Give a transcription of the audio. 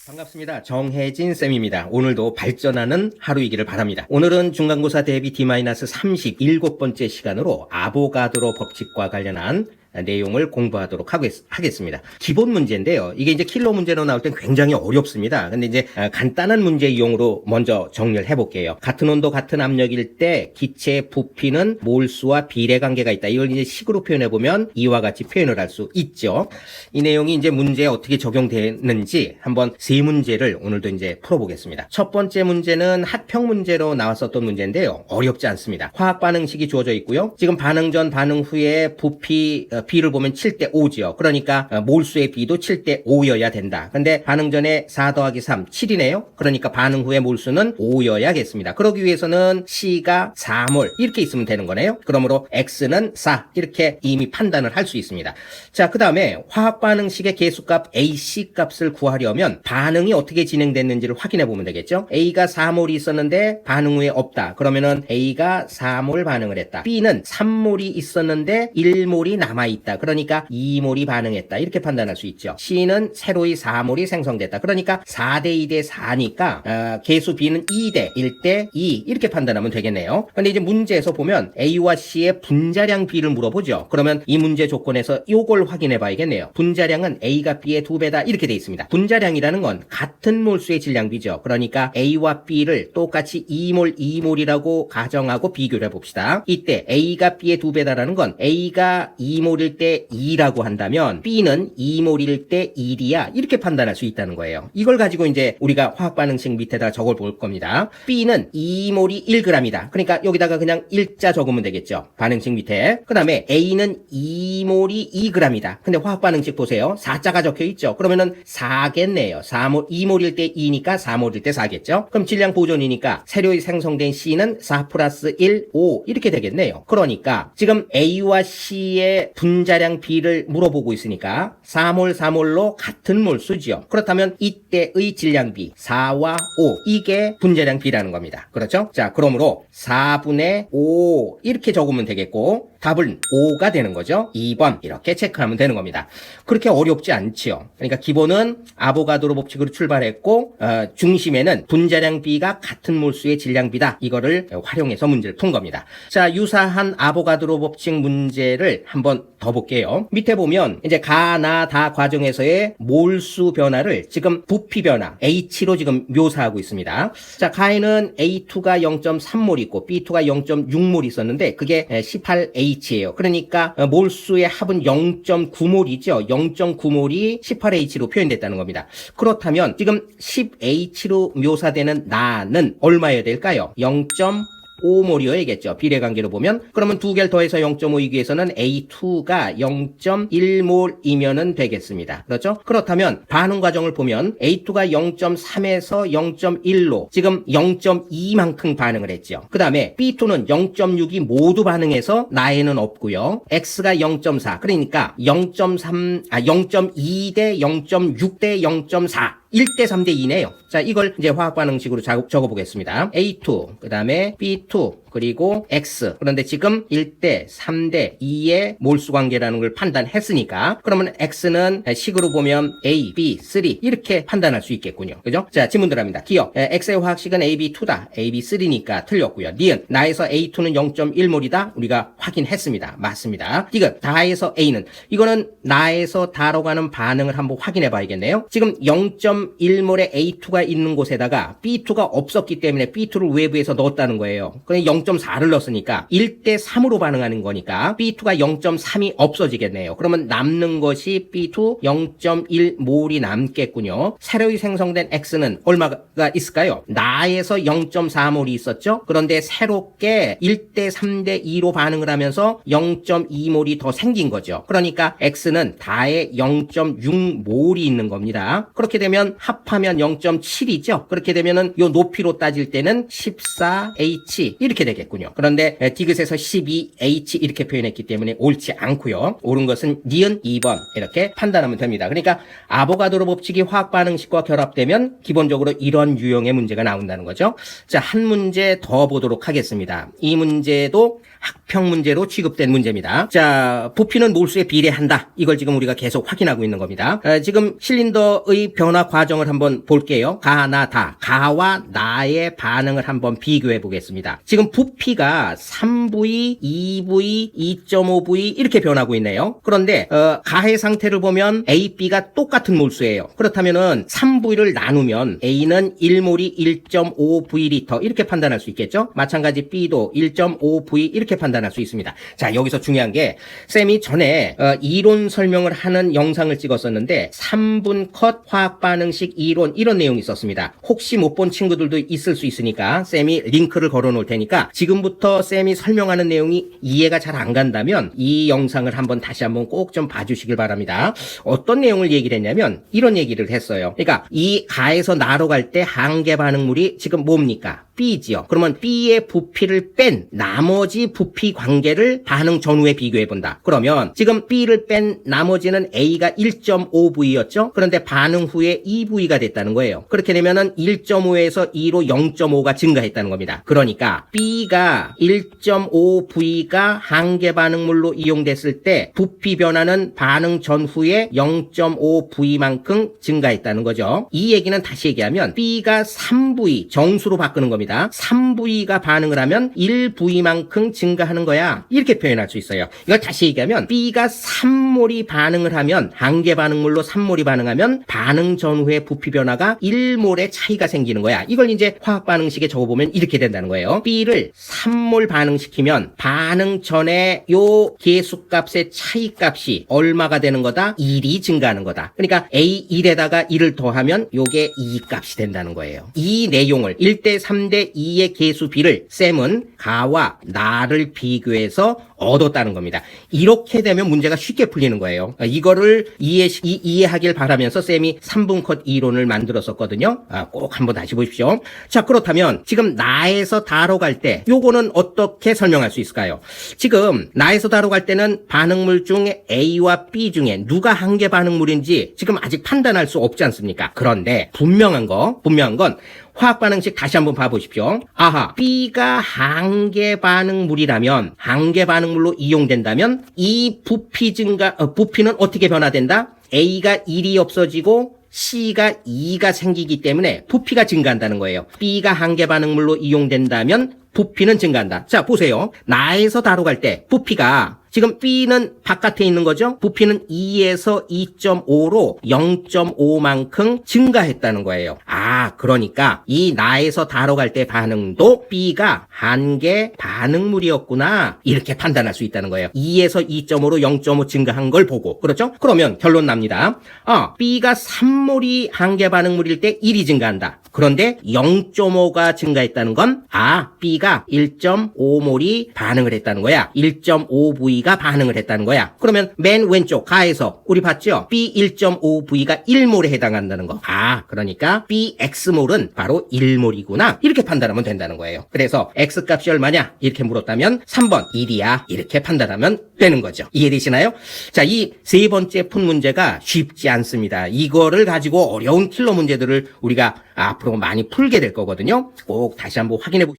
반갑습니다. 정혜진 쌤입니다. 오늘도 발전하는 하루이기를 바랍니다. 오늘은 중간고사 대비 D-37번째 시간으로 아보가드로 법칙과 관련한 내용을 공부하도록 하겠습니다. 기본 문제인데요. 이게 이제 킬러 문제로 나올 땐 굉장히 어렵습니다. 근데 이제 간단한 문제 이용으로 먼저 정리를 해볼게요. 같은 온도, 같은 압력일 때 기체의 부피는 몰수와 비례 관계가 있다. 이걸 이제 식으로 표현해보면 이와 같이 표현을 할 수 있죠. 이 내용이 이제 문제에 어떻게 적용되는지 한번 세 문제를 오늘도 이제 풀어보겠습니다. 첫 번째 문제는 합평 문제로 나왔었던 문제인데요. 어렵지 않습니다. 화학 반응식이 주어져 있고요. 지금 반응 전, 반응 후에 부피, B를 보면 7대 5지요. 그러니까 몰수의 B도 7대 5여야 된다. 근데 반응 전에 4 더하기 3, 7이네요. 그러니까 반응 후의 몰수는 5여야겠습니다. 그러기 위해서는 C가 4몰 이렇게 있으면 되는 거네요. 그러므로 X는 4 이렇게 이미 판단을 할 수 있습니다. 자, 그 다음에 화학 반응식의 계수값 AC 값을 구하려면 반응이 어떻게 진행됐는지를 확인해 보면 되겠죠. A가 4몰이 있었는데 반응 후에 없다. 그러면은 A가 4몰 반응을 했다. B는 3몰이 있었는데 1몰이 남아있다. 그러니까 2몰이 반응했다. 이렇게 판단할 수 있죠. C는 새로이 4몰이 생성됐다. 그러니까 4대 2대 4니까 계수 B는 2대 1대 2 이렇게 판단하면 되겠네요. 근데 이제 문제에서 보면 A와 C의 분자량 B를 물어보죠. 그러면 이 문제 조건에서 요걸 확인해 봐야겠네요. 분자량은 A가 B의 2배다 이렇게 돼 있습니다. 분자량이라는 건 같은 몰수의 질량비죠. 그러니까 A와 B를 똑같이 2몰 2몰이라고 가정하고 비교를 해봅시다. 이때 A가 B의 2배다라는 건 A가 2몰일 때 2라고 한다면 B는 2몰일 때 1이야 이렇게 판단할 수 있다는 거예요. 이걸 가지고 이제 우리가 화학 반응식 밑에다 적어 볼 겁니다. B는 2몰이 1g이다. 그러니까 여기다가 그냥 1자 적으면 되겠죠. 반응식 밑에. 그 다음에 A는 2몰이 2g이다. 근데 화학 반응식 보세요. 4자가 적혀 있죠. 그러면은 4겠네요. 4몰, 2몰일 때 2니까 4몰일 때 4겠죠. 그럼 질량 보존이니까 새로이 생성된 C는 4 플러스 1, 5 이렇게 되겠네요. 그러니까 지금 A와 C의 분자량 B를 물어보고 있으니까 4몰 4몰로 같은 몰수지요. 그렇다면 이때의 질량 B 4와 5 이게 분자량 B라는 겁니다. 그렇죠? 자, 그러므로 4분의 5 이렇게 적으면 되겠고 답은 5가 되는 거죠. 2번 이렇게 체크하면 되는 겁니다. 그렇게 어렵지 않지요. 그러니까 기본은 아보가드로 법칙으로 출발했고 중심에는 분자량 B가 같은 몰수의 질량 B다. 이거를 활용해서 문제를 푼 겁니다. 자, 유사한 아보가드로 법칙 문제를 한번 더 볼게요. 밑에 보면 이제 가, 나, 다 과정에서의 몰수 변화를 지금 부피 변화 H로 지금 묘사하고 있습니다. 자, 가에는 A2가 0.3몰 있고 B2가 0.6몰 있었는데 그게 18H예요. 그러니까 몰수의 합은 0.9몰이죠. 0.9몰이 18H로 표현됐다는 겁니다. 그렇다면 지금 10H로 묘사되는 나는 얼마여야 될까요? 0.5몰이어야겠죠. 비례관계로 보면. 그러면 두 개를 더해서 0.5이기 위해서는 A2가 0.1몰이면은 되겠습니다. 그렇죠? 그렇다면 반응 과정을 보면 A2가 0.3에서 0.1로 지금 0.2만큼 반응을 했죠. 그 다음에 B2는 0.6이 모두 반응해서 나에는 없고요. X가 0.4 그러니까 0.2 대 0.6 대 0.4 1대 3대 2네요. 자, 이걸 이제 화학 반응식으로 적어보겠습니다. A2, 그 다음에 B2, 그리고 X. 그런데 지금 1대 3대 2의 몰수 관계라는 걸 판단했으니까 그러면 X는 식으로 보면 A, B, 3 이렇게 판단할 수 있겠군요. 그죠? 자, 지문 들어갑니다. 기억. X의 화학식은 AB2다. AB3니까 틀렸고요. 니은. 나에서 A2는 0.1몰이다. 우리가 확인했습니다. 맞습니다. 디귿. 다에서 A는. 이거는 나에서 다로 가는 반응을 한번 확인해 봐야겠네요. 지금 0.1몰의 A2가 있는 곳에다가 B2가 없었기 때문에 B2를 외부에서 넣었다는 거예요. 그럼 0.4를 넣었으니까 1대 3으로 반응하는 거니까 B2가 0.3이 없어지겠네요. 그러면 남는 것이 B2 0.1몰이 남겠군요. 새로이 생성된 X는 얼마가 있을까요? 나에서 0.4몰이 있었죠. 그런데 새롭게 1대 3대 2로 반응을 하면서 0.2몰이 더 생긴 거죠. 그러니까 X는 다에 0.6몰이 있는 겁니다. 그렇게 되면 합하면 0.7이죠. 그렇게 되면은 요 높이로 따질 때는 14H 이렇게 되겠죠. 되겠군요. 그런데 디귿에서 12H 이렇게 표현했기 때문에 옳지 않고요. 옳은 것은 니은 2번 이렇게 판단하면 됩니다. 그러니까 아보가드로 법칙이 화학 반응식과 결합되면 기본적으로 이런 유형의 문제가 나온다는 거죠. 자, 한 문제 더 보도록 하겠습니다. 이 문제도 학평 문제로 취급된 문제입니다. 자, 부피는 몰수에 비례한다. 이걸 지금 우리가 계속 확인하고 있는 겁니다. 지금 실린더의 변화 과정을 한번 볼게요. 가, 나, 다. 가와 나의 반응을 한번 비교해 보겠습니다. 지금 부피가 3V, 2V, 2.5V 이렇게 변하고 있네요. 그런데 가의 상태를 보면 A, B가 똑같은 몰수예요. 그렇다면은 3V를 나누면 A는 1몰이 1.5V리터 이렇게 판단할 수 있겠죠? 마찬가지 B도 1.5V 이렇게 판단할 수 있습니다. 자, 여기서 중요한 게 쌤이 전에 이론 설명을 하는 영상을 찍었었는데 3분 컷 화학 반응식 이론 이런 내용이 있었습니다. 혹시 못 본 친구들도 있을 수 있으니까 쌤이 링크를 걸어 놓을 테니까 지금부터 쌤이 설명하는 내용이 이해가 잘 안 간다면 이 영상을 다시 한번 꼭 좀 봐주시길 바랍니다. 어떤 내용을 얘기를 했냐면 이런 얘기를 했어요. 그러니까 이 가에서 나로 갈 때 한계 반응물이 지금 뭡니까? B지요. 그러면 B의 부피를 뺀 나머지 부피 관계를 반응 전후에 비교해 본다. 그러면 지금 B를 뺀 나머지는 A가 1.5V였죠. 그런데 반응 후에 2V가 됐다는 거예요. 그렇게 되면은 1.5에서 2로 0.5가 증가했다는 겁니다. 그러니까 B가 1.5V가 한계 반응물로 이용됐을 때 부피 변화는 반응 전후에 0.5V만큼 증가했다는 거죠. 이 얘기는 다시 얘기하면 B가 3V 정수로 바꾸는 겁니다. 3V가 반응을 하면 1V만큼 증가하는 거야. 이렇게 표현할 수 있어요. 이걸 다시 얘기하면 B가 3몰이 반응을 하면 한계 반응물로 3몰이 반응하면 반응 전후의 부피 변화가 1몰의 차이가 생기는 거야. 이걸 이제 화학 반응식에 적어보면 이렇게 된다는 거예요. B를 3몰 반응시키면 반응 전에 요 계수값의 차이값이 얼마가 되는 거다? 1이 증가하는 거다. 그러니까 A1에다가 1을 더하면 요게 2값이 된다는 거예요. 이 내용을 1대 3대 2의 계수 B를 쌤은 가와 나를 비교해서 얻었다는 겁니다. 이렇게 되면 문제가 쉽게 풀리는 거예요. 이거를 이해하길 바라면서 쌤이 3분 컷 이론을 만들었었거든요. 꼭 한번 다시 보십시오. 자, 그렇다면 지금 나에서 다로 갈 때 요거는 어떻게 설명할 수 있을까요? 지금 나에서 다로 갈 때는 반응물 중에 A와 B 중에 누가 한계 반응물인지 지금 아직 판단할 수 없지 않습니까? 그런데 분명한 건 화학 반응식 다시 한번 봐보십시오. 아하, B가 한계 반응물이라면, 한계 반응물로 이용된다면 이 부피는 어떻게 변화된다? A가 1이 없어지고 C가 2가 생기기 때문에 부피가 증가한다는 거예요. B가 한계 반응물로 이용된다면 부피는 증가한다. 자, 보세요. 나에서 다로 갈 때 부피가 지금 B는 바깥에 있는 거죠. 부피는 2에서 2.5로 0.5만큼 증가했다는 거예요. 그러니까 이 나에서 다로 갈 때 반응도 B가 한계 반응물이었구나. 이렇게 판단할 수 있다는 거예요. 2에서 2.5로 0.5 증가한 걸 보고. 그렇죠? 그러면 결론 납니다. B가 3몰이 한계 반응물일 때 1이 증가한다. 그런데 0.5가 증가했다는 건 B가 1.5몰이 반응을 했다는 거야. 1.5V가 반응을 했다는 거야. 그러면 맨 왼쪽 가에서 우리 봤죠? B 1.5V가 1몰에 해당한다는 거. 그러니까 BX몰은 바로 1몰이구나. 이렇게 판단하면 된다는 거예요. 그래서 X값이 얼마냐? 이렇게 물었다면 3번 1이야. 이렇게 판단하면 되는 거죠. 이해되시나요? 자, 이 세 번째 푼 문제가 쉽지 않습니다. 이거를 가지고 어려운 킬러 문제들을 우리가 앞으로 많이 풀게 될 거거든요. 꼭 다시 한번 확인해 보시죠.